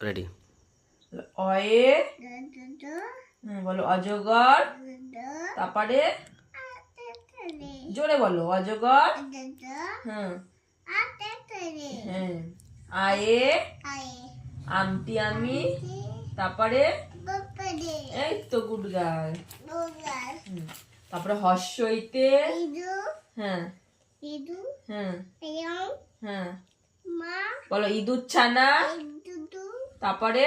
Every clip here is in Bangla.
রেডি। অয়ে বলো অজগর, তারপরে জোরে বলো অজগর। হ্যাঁ হ্যাঁ। আয়ে আমটি আমি, তারপরে এই তো গুড গার্ল। তারপরে হর্ষইতে হ্যাঁ হ্যাঁ হ্যাঁ বলো ইঁদুর ছানা, তারপরে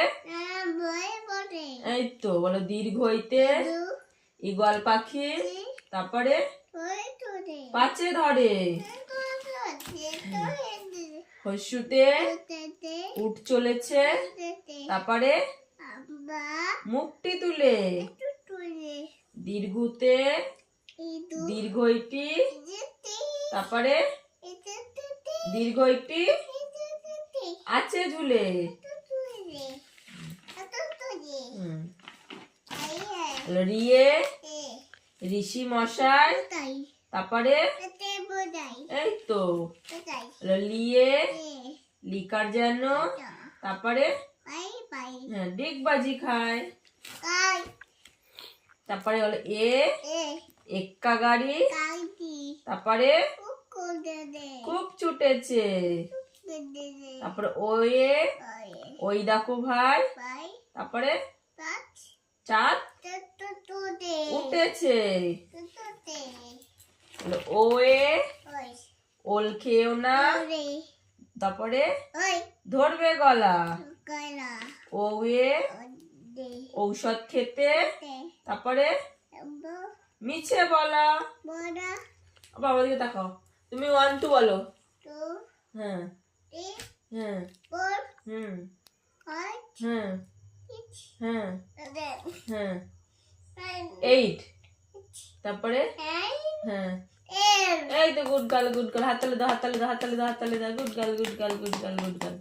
এই তো বলো দীর্ঘইতে ঈগল পাখি, তারপরে পাচে ধরে হর্ষুতে উঠ চলেছে, তারপরে মুখটি তুলে দীর্ঘতে দীর্ঘইটি, তারপরে দীর্ঘইটি আছে ঝুলে। রিয়ে ঋষি মশাই, তারপরে এই তো লিয়ে লিকার যেন, তারপরে হ্যাঁ ডিগবাজি খায়। তারপরে হলো এক্কা গাড়ি, তারপরে খুব ছুটেছে। তারপরে ওই দেখো ভাই, তারপরে চাঁদ উঠেছে। ওয়ে ওল খেও না, তারপরে ধরবে গলা। ওয়ে ঔষধ খেতে, তারপরে মিছে বলা। বাবা দিকে তাকাও, তুমি 1 2 বলো। হ্যাঁ হ্যাঁ হুম হ্যাঁ হ্যাঁ হ্যাঁ 8, তারপরে হ্যাঁ এই তো গুড গার্ল গুড গার্ল, হাততালি দাও হাততালি দাও হাততালি দাও হাততালি দাও, good girl good girl good girl good girl.